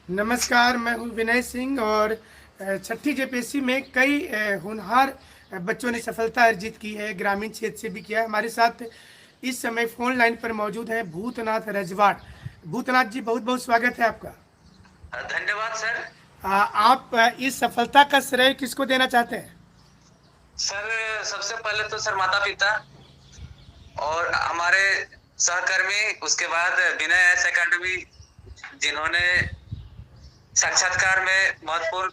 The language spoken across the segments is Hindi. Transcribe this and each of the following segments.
नमस्कार, मैं हूं विनय सिंह और छठी जेपीएससी में कई होनहार बच्चों ने सफलता अर्जित की है, ग्रामीण क्षेत्र से भी किया है। हमारे साथ इस समय फ़ोन लाइन पर मौजूद हैं भूतनाथ रजवाड़। भूतनाथ जी, बहुत बहुत स्वागत है आपका। धन्यवाद सर। आप इस सफलता का श्रेय किसको देना चाहते हैं? सर सबसे पहले तो सर माता पिता और हमारे सहकर्मी, उसके बाद विनय एस एकेडमी, जिन्होंने साक्षात्कार में महत्वपूर्ण,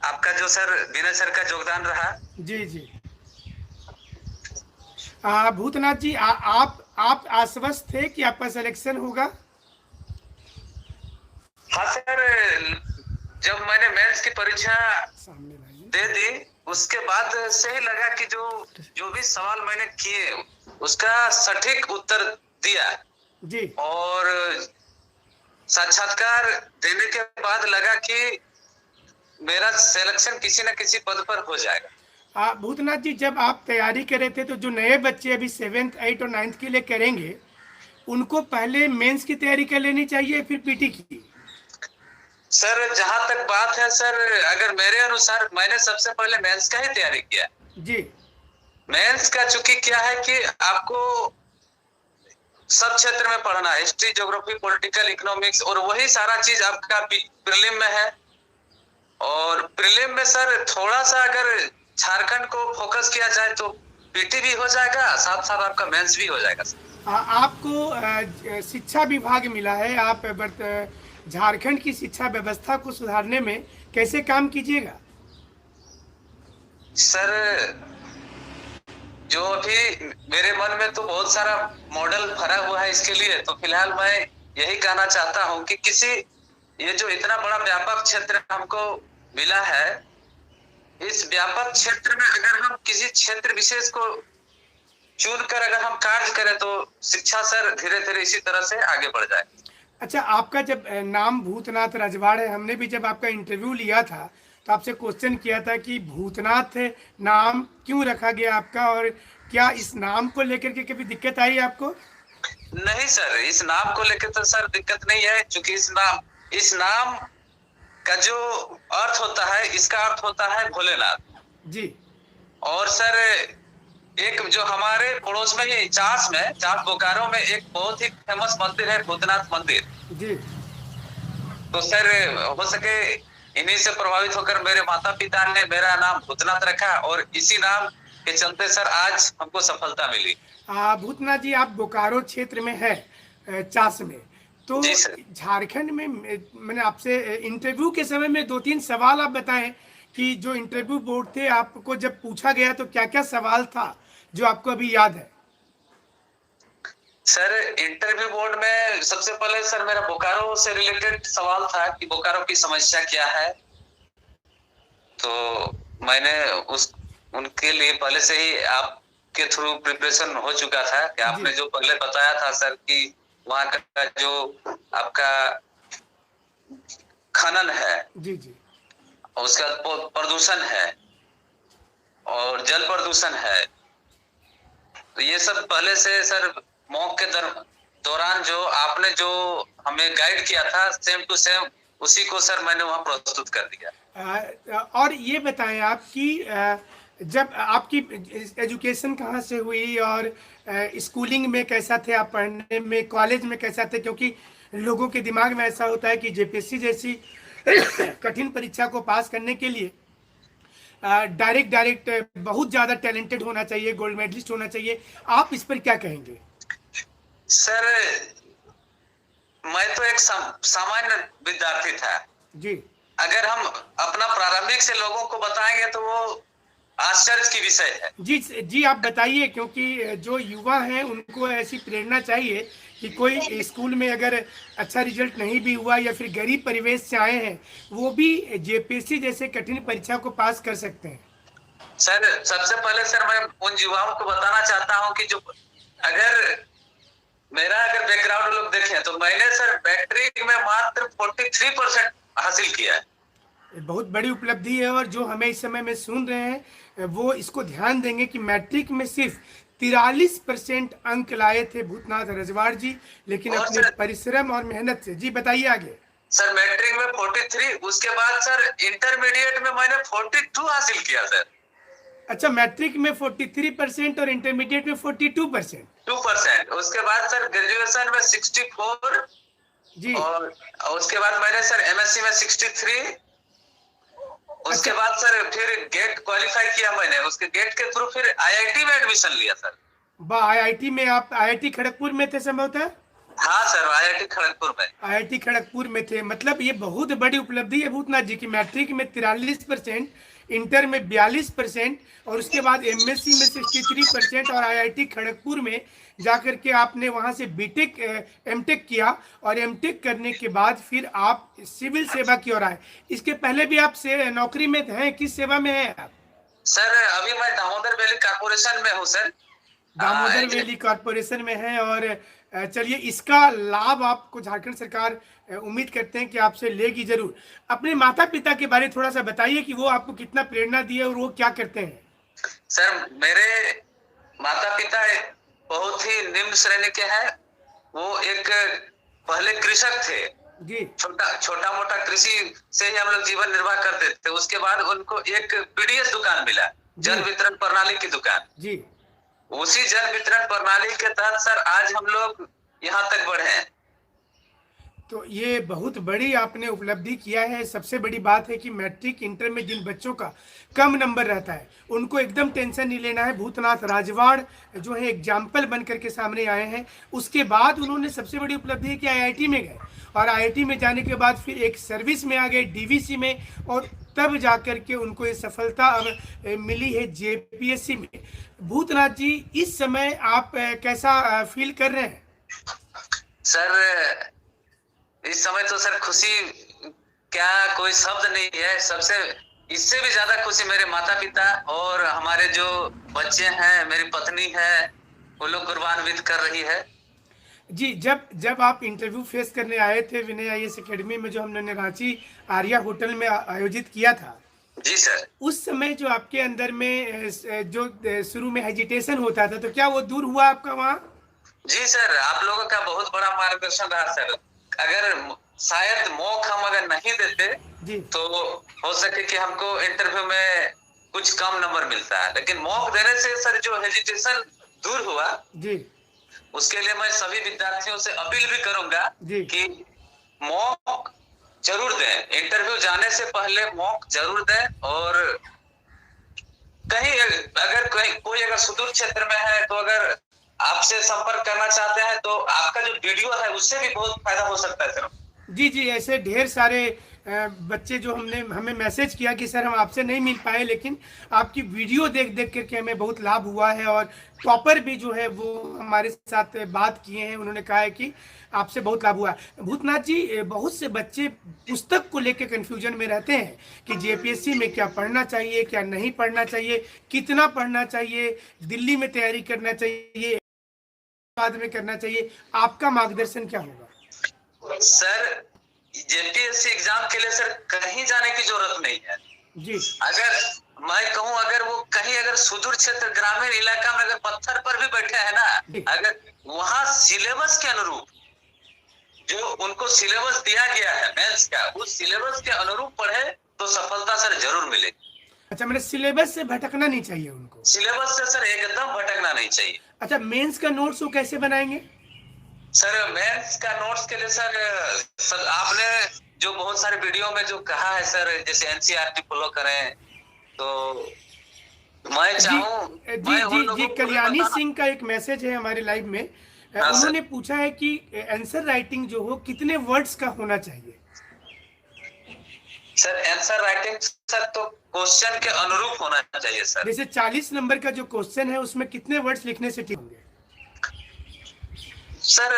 आपका जो सर विनय सर का योगदान रहा। जी जी। भूतनाथ जी, आप आश्वस्त थे कि आपका सिलेक्शन होगा? हाँ सर, जब मैंने मेंस की परीक्षा सामने लाइए। दे दी, उसके बाद से ही लगा कि जो जो भी सवाल मैंने किए उसका सटीक उत्तर दिया। जी। और साक्षात्कार देने के बाद लगा कि मेरा सिलेक्शन किसी न किसी पद पर हो जाएगा। भूतनाथ जी, जब आप तैयारी कर रहे थे तो जो नए बच्चे अभी 7th 8 और 9th के लिए करेंगे, उनको पहले मेंस की तैयारी कर लेनी चाहिए फिर पीटी की? सर जहां तक बात है सर, अगर मेरे अनुसार मैंने सबसे पहले मेंस का ही तैयारी किया। जी। मेंस का चूंकि क्या है कि आपको सब क्षेत्र में पढ़ना है, हिस्ट्री, ज्योग्राफी, पॉलिटिकल, इकोनॉमिक्स, और वही सारा चीज आपका प्रीलिम में है। और प्रीलिम में सर थोड़ा सा अगर झारखंड को फोकस किया जाए तो पीटी भी हो जाएगा, साथ साथ आपका मेंस भी हो जाएगा। आपको शिक्षा विभाग मिला है, आप झारखंड की शिक्षा व्यवस्था को सुधारने में कैसे काम कीजिएगा? सर जो अभी मेरे मन में तो बहुत सारा मॉडल भरा हुआ है, इसके लिए तो फिलहाल मैं यही कहना चाहता हूं कि किसी, ये जो इतना बड़ा व्यापक क्षेत्र हमको मिला है, इस व्यापक क्षेत्र में अगर हम किसी क्षेत्र विशेष को चुनकर अगर हम कार्य करें तो शिक्षा सर धीरे धीरे इसी तरह से आगे बढ़ जाए। अच्छा, आपका जब नाम भूतनाथ रजवाड़ है, हमने भी जब आपका इंटरव्यू लिया था तो आपसे क्वेश्चन किया था कि भूतनाथ नाम क्यों रखा गया आपका, और क्या इस नाम को लेकर के कभी दिक्कत आई आपको? नहीं सर, इस नाम को लेकर तो सर दिक्कत नहीं है, क्योंकि इस नाम का जो अर्थ होता है, इसका अर्थ होता है भोलेनाथ जी। और सर एक जो हमारे पड़ोस में ही चास बोकारो में एक बहुत ही फेमस मंदिर है, भूतनाथ मंदिर। जी। तो सर हो सके इन्हीं से प्रभावित होकर मेरे माता पिता ने मेरा नाम भूतनाथ रखा, और इसी नाम के चलते सर आज हमको सफलता मिली। भूतनाथ जी, आप बोकारो क्षेत्र में है, चास में, तो जी सर। झारखंड में मैंने आपसे इंटरव्यू के समय में 2-3 सवाल आप बताएं कि जो इंटरव्यू बोर्ड थे, आपको जब पूछा गया तो क्या क्या सवाल था जो आपको अभी याद है? सर इंटरव्यू बोर्ड में सबसे पहले सर मेरा बोकारो से रिलेटेड सवाल था कि बोकारो की समस्या क्या है। तो मैंने उस उनके लिए पहले से ही आपके थ्रू प्रिपरेशन हो चुका था कि आपने जो पहले बताया था सर कि वहाँ का जो आपका खनन है, जी जी। उसका प्रदूषण है और जल प्रदूषण है, तो ये सब पहले से सर मॉक के दौरान जो आपने जो हमें गाइड किया था, सेम टू सेम उसी को सर मैंने वहाँ प्रस्तुत कर दिया। और ये बताएं आप कि जब आपकी एजुकेशन कहाँ से हुई, और स्कूलिंग में कैसा थे आप, पढ़ने में कॉलेज में कैसा थे? क्योंकि लोगों के दिमाग में ऐसा होता है कि जेपीएससी जैसी कठिन परीक्षा को पास करने के लिए डायरेक्ट बहुत ज़्यादा टैलेंटेड होना चाहिए, गोल्ड मेडलिस्ट होना चाहिए। आप इस पर क्या कहेंगे? सर मैं तो एक सामान्य विद्यार्थी था। जी। अगर हम अपना प्रारंभिक से लोगों को बताएंगे तो वो आश्चर्य की विषय है। जी जी, आप बताइए, क्योंकि जो युवा हैं उनको ऐसी प्रेरणा चाहिए कि कोई स्कूल में अगर अच्छा रिजल्ट नहीं भी हुआ या फिर गरीब परिवेश से आए हैं, वो भी जेपीएससी जैसे कठिन परीक्षा को पास कर सकते हैं। सर सबसे पहले सर मैं उन युवाओं को बताना चाहता हूं कि जो अगर मेरा अगर बैकग्राउंड लोग देखें तो मैंने सर मैट्रिक में मात्र 43% हासिल किया है। बहुत बड़ी उपलब्धि है, और जो हमें इस समय में सुन रहे हैं वो इसको ध्यान देंगे कि मैट्रिक में सिर्फ 43% अंक लाए थे भूतनाथ रजवाड़ जी, लेकिन अपने परिश्रम और मेहनत से। जी बताइए आगे। सर मैट्रिक में 43, उसके बाद सर इंटरमीडिएट में मैंने 42 हासिल किया सर। अच्छा, मैट्रिक में 43% और इंटरमीडिएट में 42%। 2%। उसके बाद सर ग्रेजुएशन में 64 जी। और उसके बाद मैंने सर एमएससी में 63। उसके अच्छा। बाद सर फिर गेट क्वालिफाई किया मैंने, उसके गेट के थ्रू फिर आईआईटी में एडमिशन लिया सर। आईआईटी में आप आईआईटी खड़गपुर में थे संभवतः? हाँ सर, आईआईटी खड़गपुर में। आईआईटी खड़गपुर में थे, मतलब ये बहुत बड़ी उपलब्धि है भूतनाथ जी की। मैट्रिक में 43%, इंटर में 42% और उसके बाद एमएससी में 63% और आईआईटी खड़गपुर में जाकर के आपने वहां से बीटेक एमटेक किया और एमटेक करने के बाद फिर आप सिविल सेवा की ओर आए। इसके पहले भी आप से नौकरी में हैं, किस सेवा में हैं आप? सर अभी मैं दामोदर वैली कॉर्पोरेशन में हूँ सर। दामोदर वैली कॉर्पोरेशन में है। और चलिए, इसका लाभ आपको झारखंड सरकार उम्मीद करते हैं कि आपसे लेगी जरूर। अपने माता पिता के बारे में थोड़ा सा बताइए कि वो आपको कितना प्रेरणा दिए और वो क्या करते हैं। सर मेरे माता पिता बहुत ही निम्न श्रेणी के हैं। वो एक पहले कृषक थे जी। छोटा मोटा कृषि से ही हम लोग जीवन निर्वाह करते थे। उसके बाद उनको एक पीडीएस दुकान मिला, जन वितरण प्रणाली की दुकान जी। उसी जन वितरण प्रणाली के तहत सर आज हम लोग यहाँ तक बढ़े हैं। तो ये बहुत बड़ी आपने उपलब्धि किया है। सबसे बड़ी बात है कि मैट्रिक इंटर में जिन बच्चों का कम नंबर रहता है उनको एकदम टेंशन नहीं लेना है। भूतनाथ राजवाड़ जो है एग्जाम्पल बन करके सामने आए हैं। उसके बाद उन्होंने सबसे बड़ी उपलब्धि है कि आईआईटी में गए और आईआईटी में जाने के बाद फिर एक सर्विस में आ गए डीवीसी में, और तब जाकर के उनको ये सफलता अब मिली है जेपीएससी में। भूतनाथ जी, इस समय आप कैसा फील कर रहे हैं? सर इस समय तो सर खुशी क्या कोई शब्द नहीं है। सबसे इससे भी ज्यादा खुशी मेरे माता पिता और हमारे जो बच्चे हैं, मेरी पत्नी है, वो लोग गौरवान्वित कर रही है। जी, जब आप इंटरव्यू फेस करने आए थे विनय आईएएस एकेडमी में, जो हमने रांची आर्या होटल में आयोजित किया था, जी सर, उस समय जो आपके अंदर में जो शुरू में हेजिटेशन होता था, तो क्या वो दूर हुआ आपका वहाँ? जी सर, आप लोगों का बहुत बड़ा मार्गदर्शन रहा सर। अगर शायद मौका हम अगर नहीं देते जी, तो हो सके कि हमको इंटरव्यू में कुछ कम नंबर मिलता है, लेकिन मौका देने से सर जो हेजिटेशन दूर हुआ जी, उसके लिए मैं सभी विद्यार्थियों से अपील भी करूंगा जी, कि मॉक जरूर दें। इंटरव्यू जाने से पहले मॉक जरूर दें। और कहीं अगर कोई अगर सुदूर क्षेत्र में है तो अगर आपसे संपर्क करना चाहते हैं तो आपका जो वीडियो है उससे भी बहुत फायदा हो सकता है सर। जी, जी, ऐसे ढेर सारे बच्चे जो हमें मैसेज किया कि सर हम आपसे नहीं मिल पाए, लेकिन आपकी वीडियो देख देख करके हमें बहुत लाभ हुआ है। और टॉपर भी जो है वो हमारे साथ बात किए हैं, उन्होंने कहा है कि आपसे बहुत लाभ हुआ है। भूतनाथ जी, बहुत से बच्चे पुस्तक को लेकर कन्फ्यूजन में रहते हैं कि जेपीएससी में क्या पढ़ना चाहिए, क्या नहीं पढ़ना चाहिए, कितना पढ़ना चाहिए, दिल्ली में तैयारी करना चाहिए, बाद में करना चाहिए। आपका मार्गदर्शन क्या होगा? सर जेपीएससी एग्जाम के लिए सर कहीं जाने की जरूरत नहीं है जी। अगर मैं कहूँ, अगर वो कहीं अगर सुदूर क्षेत्र ग्रामीण इलाका में अगर पत्थर पर भी बैठे हैं ना, अगर वहां सिलेबस के अनुरूप जो उनको सिलेबस दिया गया है मेंस का, उस सिलेबस के अनुरूप पढ़े तो सफलता सर जरूर मिलेगी। अच्छा, मेरे सिलेबस से भटकना नहीं चाहिए उनको? सिलेबस से सर एकदम भटकना नहीं चाहिए। अच्छा, मेंस का नोट्स वो कैसे बनाएंगे? सर मेंस का नोट्स के लिए सर आपने जो बहुत सारे वीडियो में जो कहा है सर, जैसे एनसीईआरटी फॉलो करें, तो मैं चाहूँ जी, कल्याणी सिंह का एक मैसेज है हमारे लाइव में। उन्होंने पूछा है कि आंसर राइटिंग जो हो कितने वर्ड्स का होना चाहिए? सर आंसर राइटिंग सर तो क्वेश्चन के अनुरूप होना चाहिए सर। जैसे 40 नंबर का जो क्वेश्चन है उसमें कितने वर्ड्स लिखने से ठीक होंगे? सर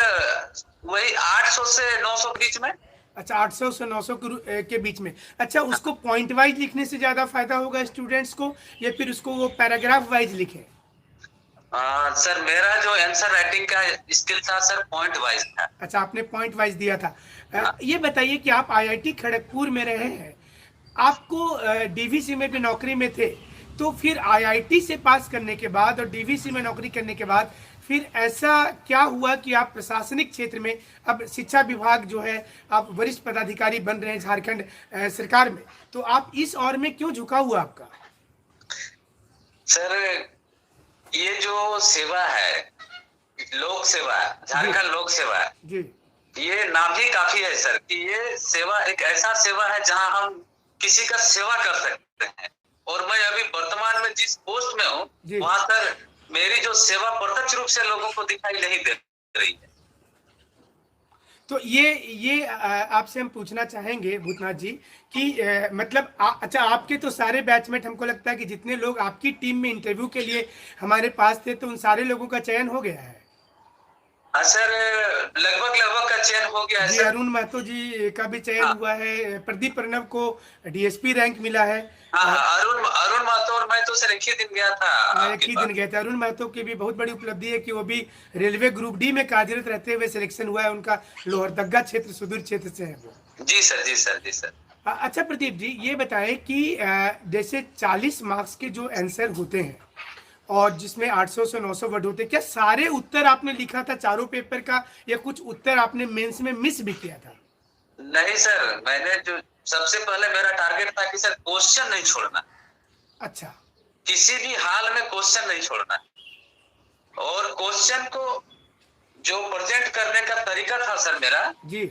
वही 800 से 900 के बीच में। अच्छा, 800 से 900 के बीच में। अच्छा, उसको पॉइंट वाइज लिखने से ज्यादा फायदा होगा स्टूडेंट्स को, या फिर उसको वो पैराग्राफ वाइज लिखे? सर मेरा जो आंसर राइटिंग का स्किल था सर पॉइंट वाइज था। अच्छा, आपने पॉइंट वाइज दिया था। ये बताइए कि आप आईआईटी खड़गपुर में रहे हैं, आपको डीवीसी में भी नौकरी में थे, तो फिर आईआईटी से पास करने के बाद और डीवीसी में नौकरी करने के बाद फिर ऐसा क्या हुआ कि आप प्रशासनिक क्षेत्र में, अब शिक्षा विभाग जो है, आप वरिष्ठ पदाधिकारी बन रहे हैं झारखंड सरकार में, तो आप इस ओर में क्यों झुका हुआ आपका? सर ये जो सेवा है, लोक सेवा, झारखंड लोक सेवा, जी ये नाम ही काफी है सर कि ये सेवा एक ऐसा सेवा है जहां हम किसी का सेवा कर सकते हैं। और मैं अभी वर्तमान में जिस पोस्ट में हूँ जी। वहां सर मेरी जो सेवा प्रत्यक्ष रूप से लोगों को दिखाई नहीं दे रही है। तो ये आपसे हम पूछना चाहेंगे भूतनाथ जी कि मतलब अच्छा, आपके तो सारे बैचमेट, हमको लगता है कि जितने लोग आपकी टीम में इंटरव्यू के लिए हमारे पास थे, तो उन सारे लोगों का चयन हो गया है? हाँ सर, लगभग लगभग का चयन हो गया है जी, सर। अरुण महतो जी का भी चयन हाँ। हुआ है, प्रदीप प्रणव को डीएसपी रैंक मिला है। हाँ, अरुण महतो और मैं तो सर एक ही दिन गया था एक आपके ही पास। दिन गए थे। अरुण महतो की भी बहुत बड़ी उपलब्धि है कि वो भी रेलवे ग्रुप डी में कार्यरत रहते हुए सिलेक्शन हुआ है उनका। लोहरदगा क्षेत्र, सुदूर क्षेत्र से है वो। जी सर, जी सर, जी सर। अच्छा प्रदीप जी, ये बताएं कि जैसे 40 मार्क्स के जो आंसर होते हैं और जिसमें 800 से 900 वर्ड होते हैं, क्या सारे उत्तर आपने लिखा था चारों पेपर का, या कुछ उत्तर आपने मेंस में मिस भी किया था? नहीं सर, मैंने जो सबसे पहले मेरा टारगेट था कि सर क्वेश्चन नहीं छोड़ना, अच्छा। किसी भी हाल में क्वेश्चन नहीं छोड़ना। और क्वेश्चन को जो प्रेजेंट करने का तरीका था सर मेरा, जी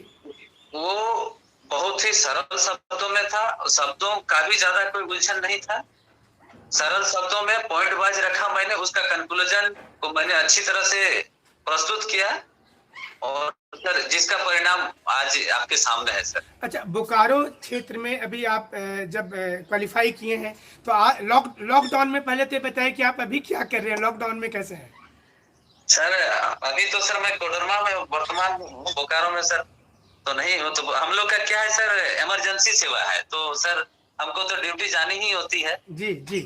वो बहुत ही सरल शब्दों में था। शब्दों का भी ज्यादा कोई उलझन नहीं था, सरल शब्दों में पॉइंट वाइज रखा मैंने। उसका कंक्लूजन को मैंने अच्छी तरह से प्रस्तुत किया और सर जिसका परिणाम आज आपके सामने है सर। अच्छा, बोकारो क्षेत्र में अभी आप जब क्वालिफाई किए हैं, तो लॉकडाउन में पहले तो बताएं कि आप अभी क्या कर रहे हैं, लॉकडाउन में कैसे हैं? सर अभी तो सर मैं कोडरमा में वर्तमान हूँ, बोकारो में सर तो नहीं हो। तो हम लोग का क्या है सर, इमरजेंसी सेवा है, तो सर हमको तो ड्यूटी जानी ही होती है। जी जी।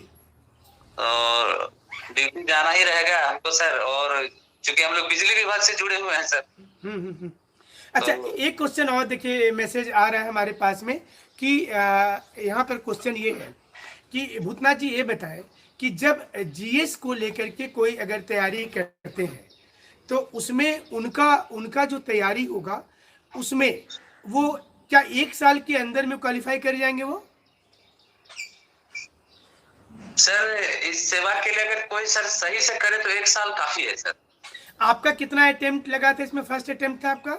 और ड्यूटी जाना ही रहेगा हमको सर। और चूंकि हम लोग बिजली विभाग से जुड़े हुए हैं सर। अच्छा, तो एक क्वेश्चन और देखिए, मैसेज आ रहा है हमारे पास में कि यहाँ पर क्वेश्चन ये है कि भूतनाथ जी ये बताएं कि जब जीएस को लेकर के कोई अगर तैयारी करते हैं, तो उसमें उनका उनका जो तैयारी होगा, उसमें वो क्या 1 साल के अंदर में क्वालिफाई कर जाएंगे वो? सर इस सेवा के लिए अगर कोई सर सही से करे तो 1 साल काफी है सर। आपका कितना अटेम्प्ट लगा था इसमें? फर्स्ट अटेम्प्ट था आपका?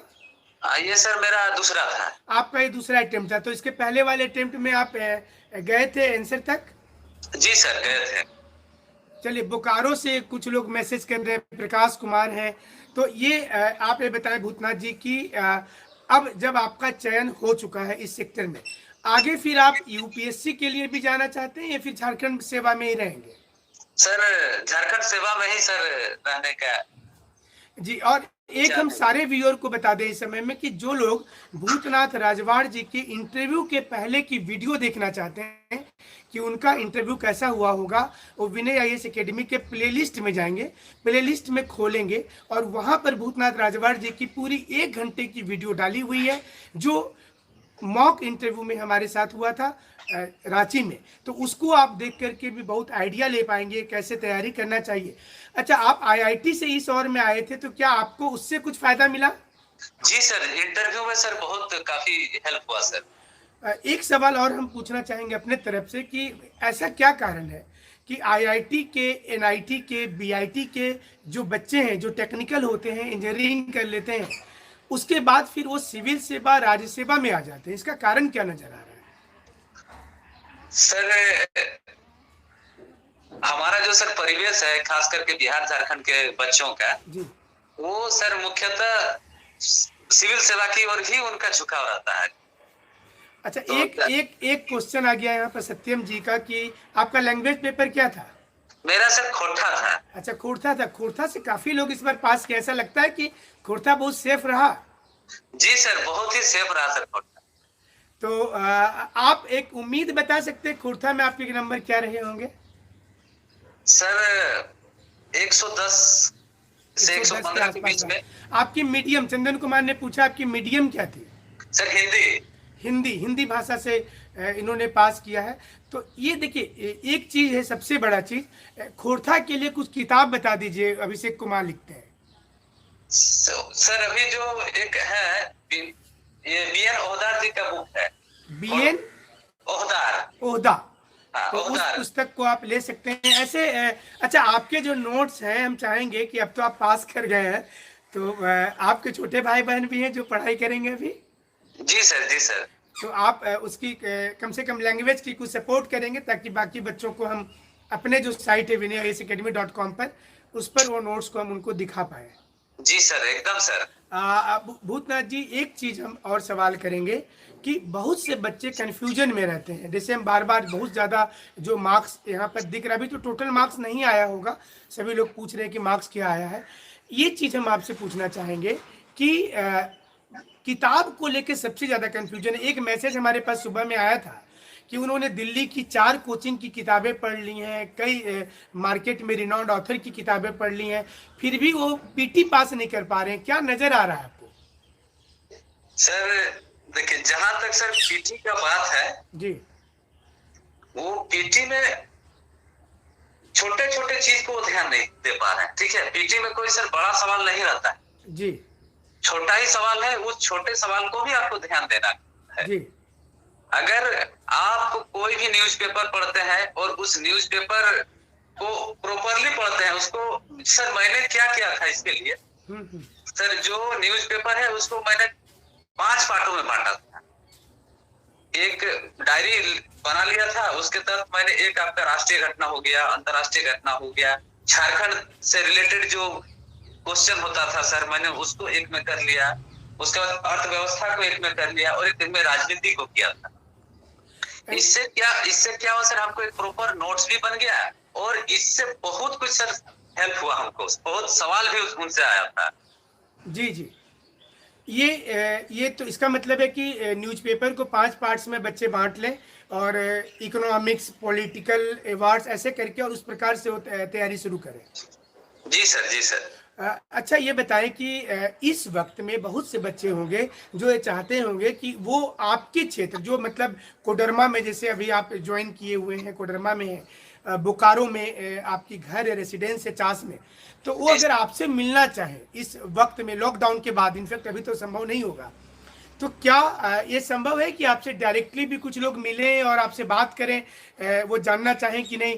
ये सर मेरा दूसरा था। आपका ये दूसरा अटेम्प्ट था, तो इसके पहले वाले अटेम्प्ट में आप गए थे आंसर तक? जी सर, गए थे। चलिए, बोकारो से कुछ लोग मैसेज कर रहे हैं, प्रकाश कुमार हैं। तो ये आप ये बताएं भूतनाथ जी कि अब जब आपका चयन हो चुका है इस सेक्टर में, आगे फिर आप यूपीएससी के लिए भी जाना चाहते हैं या फिर झारखंड सेवा में ही रहेंगे? सर झारखंड सेवा में ही सर रहने का। जी, और एक हम सारे व्यूअर को बता दें इस समय में कि जो लोग भूतनाथ राजवाड़ जी के इंटरव्यू के पहले की वीडियो देखना चाहते हैं कि उनका इंटरव्यू कैसा हुआ होगा, वो विनय आईएएस एकेडमी के प्लेलिस्ट में जाएंगे, प्लेलिस्ट में खोलेंगे और वहां पर भूतनाथ राजवाड़ जी की पूरी 1 घंटे की वीडियो डाली हुई है, जो मॉक इंटरव्यू में हमारे साथ हुआ था रांची में। तो उसको आप देख करके भी बहुत आइडिया ले पाएंगे कैसे तैयारी करना चाहिए। अच्छा, आप आईआईटी से इस ओर में आए थे, तो क्या आपको उससे कुछ फायदा मिला? जी सर, इंटरव्यू में सर बहुत काफी हेल्प हुआ सर। एक सवाल और हम पूछना चाहेंगे अपने तरफ से कि ऐसा क्या कारण है कि आईआईटी के, एनआईटी के, बीआईटी के जो बच्चे हैं, जो टेक्निकल होते हैं, इंजीनियरिंग कर लेते हैं, उसके बाद फिर वो सिविल सेवा, राज्य सेवा में आ जाते हैं, इसका कारण क्या नजर आ रहा है? सर हमारा जो सर परिवेश है, खास करके बिहार झारखंड के बच्चों का जी। वो सर मुख्यतः सिविल सेवा की ओर ही उनका झुकाव रहता है। अच्छा, तो एक क्वेश्चन आ गया यहाँ पर सत्यम जी का कि आपका लैंग्वेज पेपर क्या था? मेरा सर खोटा था। अच्छा, खोरथा था। खोरथा से काफी लोग इस बार पास किए, ऐसा लगता है कि खोरथा बहुत सेफ रहा? जी सर, बहुत ही सेफ रहा सर खोटा। तो आप एक उम्मीद बता सकते हैं खोरथा में आपके नंबर क्या रहे होंगे? सर 110 से 115 के बीच में। आपकी मीडियम, चंदन कुमार ने पूछा आपकी मीडियम क्या थी? सर हिंदी। हिंदी हिंदी भाषा से इन्होंने पास किया है। तो ये देखिए एक चीज़ है, सबसे बड़ा चीज़, खोरथा के लिए कुछ किताब बता दीजिए, अभिषेक कुमार लिखते हैं। सर अभी जो एक है ये बीएन ओहदार जी का बुक है, बीएन ओहदार, ओहदा। हाँ तो उस ओहदार। पुस्तक को आप ले सकते हैं ऐसे। अच्छा, आपके जो नोट्स हैं, हम चाहेंगे कि अब तो आप पास कर गए हैं, तो आपके छोटे भाई बहन भी हैं जो पढ़ाई करेंगे अभी। जी सर, जी सर। तो आप उसकी कम से कम लैंग्वेज की कुछ सपोर्ट करेंगे, ताकि बाकी बच्चों को हम अपने जो साइट है vinayacademy.com पर, उस पर वो नोट्स को हम उनको दिखा पाए। जी सर, एकदम सर। भूतनाथ जी, एक चीज हम और सवाल करेंगे कि बहुत से बच्चे कंफ्यूजन में रहते हैं। जैसे हम बार बार बहुत ज़्यादा जो मार्क्स यहाँ पर दिख रहा है, अभी तो टोटल मार्क्स नहीं आया होगा, सभी लोग पूछ रहे हैं कि मार्क्स क्या आया है। ये चीज़ हम आपसे पूछना चाहेंगे कि किताब को लेकर सबसे ज़्यादा कंफ्यूजन है। एक मैसेज हमारे पास सुबह में आया था कि उन्होंने दिल्ली की 4 कोचिंग की किताबें पढ़ ली हैं, कई मार्केट में रिनाउंड ऑथर की किताबें पढ़ ली हैं, फिर भी वो पीटी पास नहीं कर पा रहे हैं। क्या नजर आ रहा है आपको? सर देखिए, जहां तक सर पीटी का बात है जी, वो पीटी में छोटे छोटे चीज को ध्यान नहीं दे पा रहे हैं। ठीक है, पीटी में कोई सर बड़ा सवाल नहीं रहता है जी, छोटा ही सवाल है, उस छोटे सवाल को भी आपको ध्यान देना है। जी, अगर आप कोई भी न्यूज़पेपर पढ़ते हैं और उस न्यूज़पेपर को प्रॉपरली पढ़ते हैं, उसको सर मैंने क्या किया था इसके लिए, सर जो न्यूज़पेपर है उसको मैंने 5 पार्टों में बांटा था। एक डायरी बना लिया था, उसके तहत मैंने एक आपका राष्ट्रीय घटना हो गया, अंतरराष्ट्रीय घटना हो गया, झारखंड से रिलेटेड जो क्वेश्चन होता था सर, मैंने उसको एक में कर लिया। उसके बाद अर्थव्यवस्था को एक में कर लिया और एक में राजनीति को किया था। इससे क्या हुआ सर, हमको एक प्रॉपर नोट्स भी बन गया और इससे बहुत कुछ सर हेल्प हुआ हमको, बहुत सवाल भी उनसे आया था। जी, जी। ये तो इसका मतलब है कि न्यूज़पेपर को 5 पार्ट्स में बच्चे बांट लें और इकोनॉमिक्स, पॉलिटिकल, अवार्ड्स ऐसे करके, और उस प्रकार से वो तैयारी शुरू करें। जी सर, जी सर। अच्छा, ये बताएं कि इस वक्त में बहुत से बच्चे होंगे जो ये चाहते होंगे कि वो आपके क्षेत्र, जो मतलब कोडरमा में, जैसे अभी आप ज्वाइन किए हुए हैं, कोडरमा में है, बोकारो में आपकी घर है, रेसिडेंस है चास में, तो वो अगर आपसे मिलना चाहे इस वक्त में, लॉकडाउन के बाद, इनफैक्ट अभी तो संभव नहीं होगा, तो क्या ये संभव है कि आपसे डायरेक्टली भी कुछ लोग मिलें और आपसे बात करें, वो जानना चाहें कि नहीं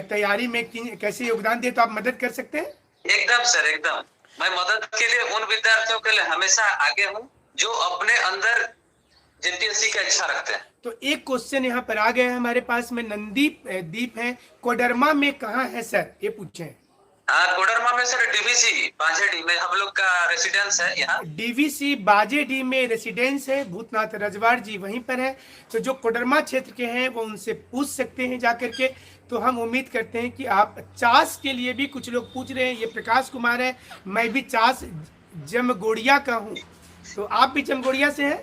तैयारी में कैसे योगदान दे, तो आप मदद कर सकते हैं? एकदम सर, एकदम। मैं मदद के लिए उन विद्यार्थियों के लिए हमेशा आगे हूँ जो अपने अंदर जेपीएससी की इच्छा रखते हैं। तो एक क्वेश्चन यहाँ पर आ गया है हमारे पास में, नंदीप दीप है, कोडरमा में कहाँ है सर, ये पूछे। हाँ, कोडरमा में सर डीवीसी बांझेडी में हम लोग का रेसिडेंस है। यहाँ डीवीसी बाजेडी में रेसिडेंस है, भूतनाथ रजवाड़ जी वहीं पर है। तो जो कोडरमा क्षेत्र के हैं वो उनसे पूछ सकते हैं जाकर के। तो हम उम्मीद करते हैं कि आप, चास के लिए भी कुछ लोग पूछ रहे हैं, ये प्रकाश कुमार है, मैं भी चास जमगोड़िया का हूँ, तो आप भी जमगोड़िया से हैं?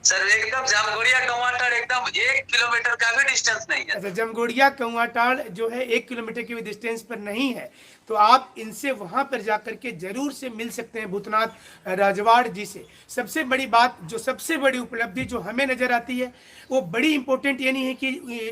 सर एकदम जामगोड़िया कौवाटाड़ एकदम 1 किलोमीटर का भी डिस्टेंस नहीं है। अच्छा, जमगोड़िया कौवाटाड़ जो है 1 किलोमीटर की भी डिस्टेंस पर नहीं है, तो आप इनसे वहां पर जाकर के जरूर से मिल सकते हैं, भूतनाथ राजवाड़ जी से। सबसे बड़ी बात, जो सबसे बड़ी उपलब्धि जो हमें नजर आती है, वो बड़ी इंपॉर्टेंट ये नहीं है कि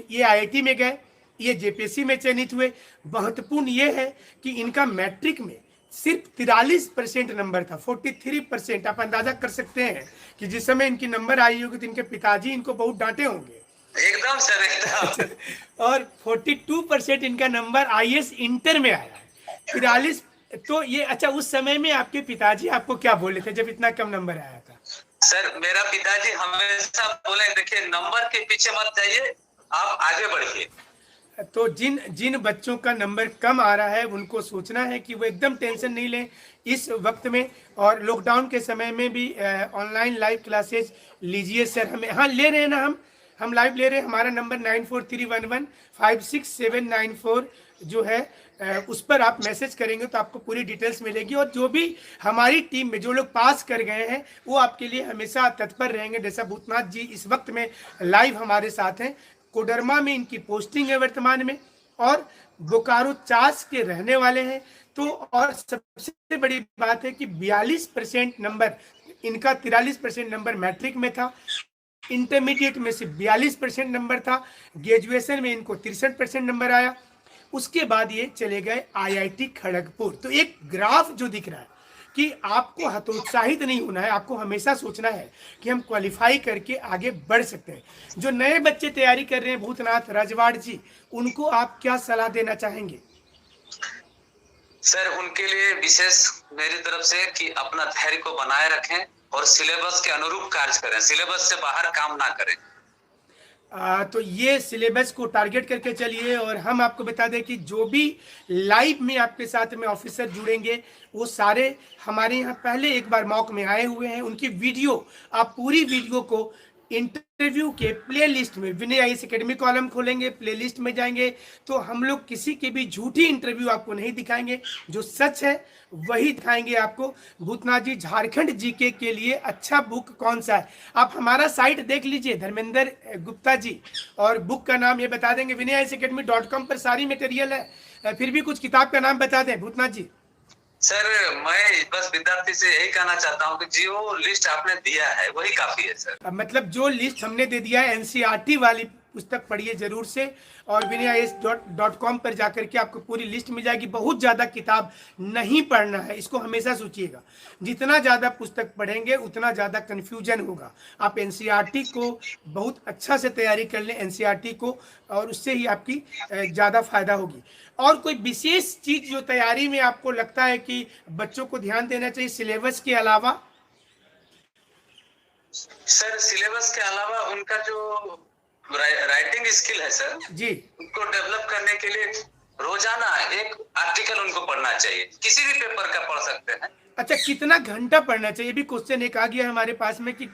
ये आईआईटी में गए, ये जेपीएससी में चयनित हुए। महत्वपूर्ण ये है कि इनका मैट्रिक में सिर्फ 43% नंबर था, 43%। आप अंदाजा कर सकते हैं कि जिस समय इनकी नंबर आई होगी तो इनके पिताजी इनको बहुत डांटे होंगे। एकदम सर, एकदम। और 42% इनका नंबर आईएएस इंटर में आया है। 43, तो ये, अच्छा, उस समय में आपके पिताजी आपको क्या बोले थे जब इतना कम नंबर आया था? सर मेरा पिताजी हमेशा बोले, देखिए नंबर के पीछे मत जाइए, आप आगे बढ़िए। तो जिन बच्चों का नंबर कम आ रहा है उनको सोचना है कि वो एकदम टेंशन नहीं लें इस वक्त में, और लॉकडाउन के समय में भी ऑनलाइन लाइव क्लासेस लीजिए। सर हमें, हाँ, ले रहे हैं ना, हम लाइव ले रहे हैं। हमारा नंबर 9431156794 जो है, उस पर आप मैसेज करेंगे तो आपको पूरी डिटेल्स मिलेगी। और जो भी हमारी टीम में जो लोग पास कर गए हैं वो आपके लिए हमेशा तत्पर रहेंगे। जैसा भूतनाथ जी इस वक्त में लाइव हमारे साथ हैं, कोडरमा में इनकी पोस्टिंग है वर्तमान में, और बोकारो चास के रहने वाले हैं। तो और सबसे बड़ी बात है कि 42% नंबर इनका, 43% नंबर मैट्रिक में था, इंटरमीडिएट में से 42% नंबर था, ग्रेजुएशन में इनको 63% नंबर आया। उसके बाद ये चले गए आईआईटी खड़गपुर। तो एक ग्राफ जो दिख रहा है कि आपको हतोत्साहित नहीं होना है, आपको हमेशा सोचना है कि हम क्वालिफाई करके आगे बढ़ सकते हैं। जो नए बच्चे तैयारी कर रहे हैं भूतनाथ राजवाड़ जी, उनको आप क्या सलाह देना चाहेंगे? सर उनके लिए विशेष मेरी तरफ से कि अपना धैर्य को बनाए रखें और सिलेबस के अनुरूप कार्य करें, सिलेबस से बाहर काम ना करें। तो ये सिलेबस को टारगेट करके चलिए। और हम आपको बता दें कि जो भी लाइव में आपके साथ में ऑफिसर जुड़ेंगे वो सारे हमारे यहाँ पहले एक बार मॉक में आए हुए हैं। उनकी वीडियो, आप पूरी वीडियो को इंटरव्यू के प्लेलिस्ट में, विनय आईएएस एकेडमी कॉलम खोलेंगे, प्लेलिस्ट में जाएंगे तो हम लोग किसी की भी झूठी इंटरव्यू आपको नहीं दिखाएंगे, जो सच है वही दिखाएंगे आपको। भूतनाथ जी, झारखंड जीके के लिए अच्छा बुक कौन सा है? आप हमारा साइट देख लीजिए, धर्मेंद्र गुप्ता जी, और बुक का नाम ये बता देंगे, vinayacademy.com पर सारी मटेरियल है। फिर भी कुछ किताब का नाम बता दें भूतनाथ जी। सर मैं बस विद्यार्थी से यही कहना चाहता हूँ कि जो लिस्ट आपने दिया है वही काफी है सर। मतलब जो लिस्ट हमने दे दिया है, एनसीईआरटी वाली पुस्तक पढ़िए जरूर से, और vinayas.com पर जाकर के आपको पूरी लिस्ट मिल जाएगी। बहुत ज़्यादा किताब नहीं पढ़ना है, इसको हमेशा सोचिएगा। जितना ज़्यादा पुस्तक पढ़ेंगे उतना ज़्यादा कन्फ्यूजन होगा। आप एनसीईआरटी को बहुत अच्छा से तैयारी कर लें, एनसीईआरटी को, और उससे ही आपकी ज़्यादा फायदा होगी। और कोई विशेष चीज़ जो तैयारी में आपको लगता है कि बच्चों को ध्यान देना चाहिए सिलेबस के अलावा? सर सिलेबस के अलावा उनका जो राइटिंग स्किल है सर जी, उनको डेवलप करने के लिए रोजाना एक आर्टिकल उनको पढ़ना चाहिए, किसी भी पेपर का पढ़ सकते हैं। अच्छा, कितना घंटा पढ़ना चाहिए? भी क्वेश्चन एक आ गया हमारे पास में कि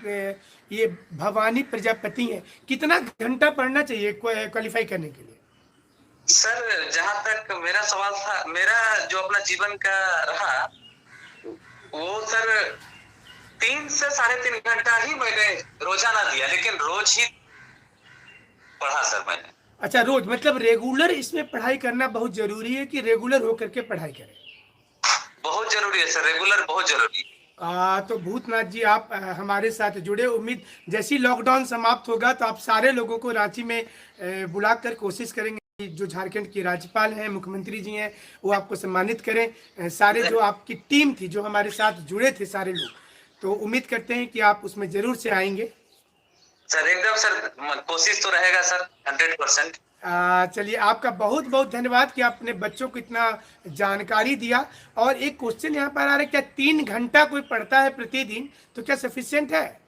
ये भवानी प्रजापति है, कितना घंटा पढ़ना चाहिए क्वालिफाई करने के लिए? सर जहां तक मेरा सवाल था, मेरा जो अपना जीवन का रहा वो सर 3 से 3.5 घंटा ही मैंने रोजाना दिया, लेकिन रोज ही पढ़ा सर मैंने। अच्छा, रोज, मतलब रेगुलर इसमें पढ़ाई करना बहुत जरूरी है कि रेगुलर होकर के पढ़ाई करें? बहुत जरूरी है सर, रेगुलर बहुत जरूरी है। तो भूतनाथ जी आप हमारे साथ जुड़े। उम्मीद जैसी लॉकडाउन समाप्त होगा तो आप सारे लोगों को रांची में बुलाकर कोशिश करेंगे, जो झारखंड के राज्यपाल हैं, मुख्यमंत्री जी हैं, वो आपको सम्मानित करें। सारे जो आपकी टीम थी, जो हमारे साथ जुड़े थे सारे लोग, तो उम्मीद करते हैं कि आप उसमें जरूर से आएंगे। सर एकदम सर, कोशिश तो रहेगा सर 100%। चलिए, आपका बहुत बहुत धन्यवाद कि आपने बच्चों को इतना जानकारी दिया। और एक क्वेश्चन यहाँ पर आ रहा है, क्या 3 घंटा कोई पढ़ता है प्रतिदिन, तो क्या सफिशिएंट है?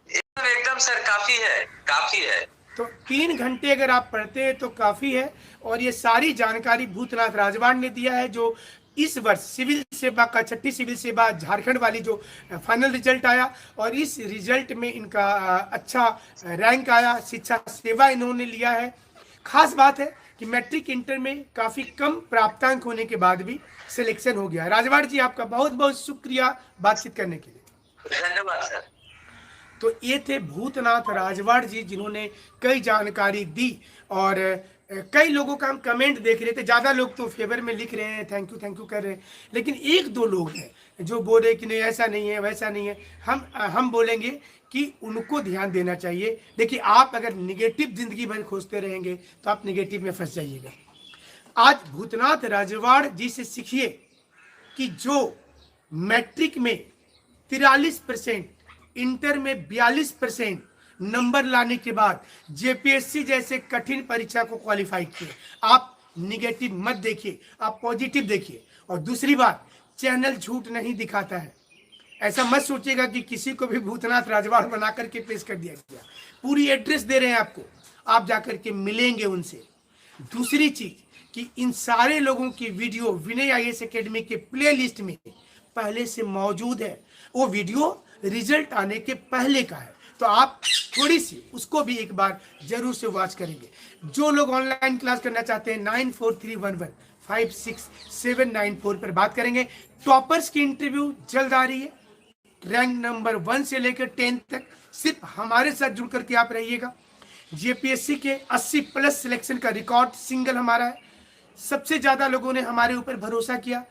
एकदम सर, काफी है, काफी है। तो 3 घंटे अगर आप पढ़ते हैं तो काफ़ी है। और ये सारी जानकारी भूतनाथ राजवाड़ ने दिया है, जो इस वर्ष सिविल सेवा का 6ठी सिविल सेवा झारखंड वाली जो फाइनल रिजल्ट आया, और इस रिजल्ट में इनका अच्छा रैंक आया, शिक्षा सेवा इन्होंने लिया है। खास बात है कि मैट्रिक इंटर में काफ़ी कम प्राप्तांक होने के बाद भी सिलेक्शन हो गया। राजवाड़ जी, आपका बहुत बहुत शुक्रिया बातचीत करने के लिए। धन्यवाद सर। तो ये थे भूतनाथ राजवाड़ जी, जिन्होंने कई जानकारी दी। और कई लोगों का हम कमेंट देख रहे थे, ज़्यादा लोग तो फेवर में लिख रहे हैं, थैंक यू कर रहे हैं, लेकिन 1-2 लोग हैं जो बोल रहे कि नहीं ऐसा नहीं है, वैसा नहीं है। हम बोलेंगे कि उनको ध्यान देना चाहिए। देखिए, आप अगर निगेटिव जिंदगी भर खोजते रहेंगे तो आप निगेटिव में फंस जाइएगा। आज भूतनाथ राजवाड़ जी से सीखिए कि जो मैट्रिक में 43%, इंटर में 42% नंबर लाने के बाद जेपीएससी जैसे कठिन परीक्षा को क्वालिफाई किए। आप निगेटिव मत देखिए, आप पॉजिटिव देखिए। और दूसरी बात, चैनल झूठ नहीं दिखाता है। ऐसा मत सोचिएगा कि किसी को भी भूतनाथ राजवाड़ बना करके पेश कर दिया गया। पूरी एड्रेस दे रहे हैं आपको, आप जाकर के मिलेंगे उनसे। दूसरी चीज कि इन सारे लोगों की वीडियो विनय आईएएस एकेडमी के प्ले लिस्ट में पहले से मौजूद है। वो वीडियो रिजल्ट आने के पहले का है, तो आप थोड़ी सी उसको भी एक बार जरूर से वॉच करेंगे। जो लोग ऑनलाइन क्लास करना चाहते हैं 9431156794 पर बात करेंगे। टॉपर्स की इंटरव्यू जल्द आ रही है, रैंक नंबर 1 से लेकर 10 तक। सिर्फ हमारे साथ जुड़ करके आप रहिएगा। जेपीएससी के 80+ सिलेक्शन का रिकॉर्ड सिंगल हमारा है। सबसे ज्यादा लोगों ने हमारे ऊपर भरोसा किया।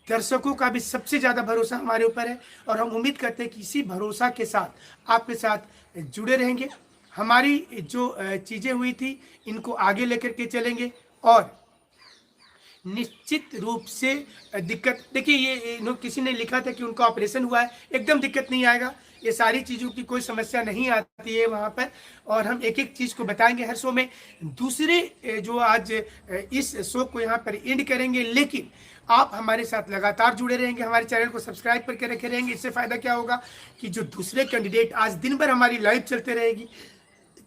दर्शकों का भी सबसे ज़्यादा भरोसा हमारे ऊपर है और हम उम्मीद करते हैं कि इसी भरोसा के साथ आपके साथ जुड़े रहेंगे। हमारी जो चीज़ें हुई थी इनको आगे लेकर के चलेंगे और निश्चित रूप से दिक्कत, देखिए ये किसी ने लिखा था कि उनका ऑपरेशन हुआ है, एकदम दिक्कत नहीं आएगा, ये सारी चीज़ों की कोई समस्या नहीं आती है वहाँ पर और हम एक एक चीज़ को बताएंगे हर शो में। दूसरे जो आज इस शो को यहाँ पर एंड करेंगे, लेकिन आप हमारे साथ लगातार जुड़े रहेंगे, हमारे चैनल को सब्सक्राइब करके रखे रहेंगे। इससे फ़ायदा क्या होगा कि जो दूसरे कैंडिडेट आज दिन भर हमारी लाइव चलते रहेगी,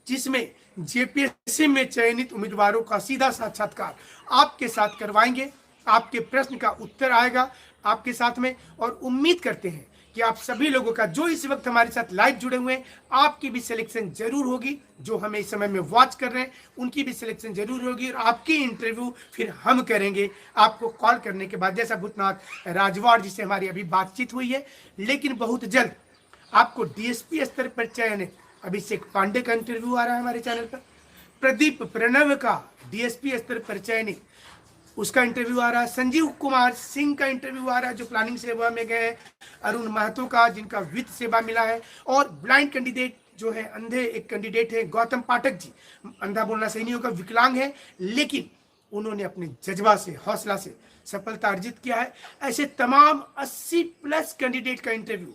जिसमें जेपीएससी में चयनित उम्मीदवारों का सीधा साक्षात्कार आपके साथ करवाएंगे, आपके प्रश्न का उत्तर आएगा आपके साथ में और उम्मीद करते हैं कि आप सभी लोगों का जो इस वक्त हमारे साथ लाइव जुड़े हुए हैं, आपकी भी सिलेक्शन जरूर होगी। जो हमें इस समय में वॉच कर रहे हैं उनकी भी सिलेक्शन जरूर होगी और आपकी इंटरव्यू फिर हम करेंगे आपको कॉल करने के बाद, जैसा भूतनाथ राजवाड़ जिसे हमारी अभी बातचीत हुई है। लेकिन बहुत जल्द आपको डीएसपी स्तर पर चयनित अभिषेक पांडे का इंटरव्यू आ रहा है हमारे चैनल पर, प्रदीप प्रणव का डीएसपी स्तर पर चयनित उसका इंटरव्यू आ रहा है, संजीव कुमार सिंह का इंटरव्यू आ रहा है जो प्लानिंग सेवा में गए, अरुण महतो का जिनका वित्त सेवा मिला है, और ब्लाइंड कैंडिडेट जो है, अंधे एक कैंडिडेट है गौतम पाठक जी, अंधा बोलना सही नहीं होगा, विकलांग है लेकिन उन्होंने अपने जज्बा से, हौसला से सफलता अर्जित किया है। ऐसे तमाम 80+ कैंडिडेट का इंटरव्यू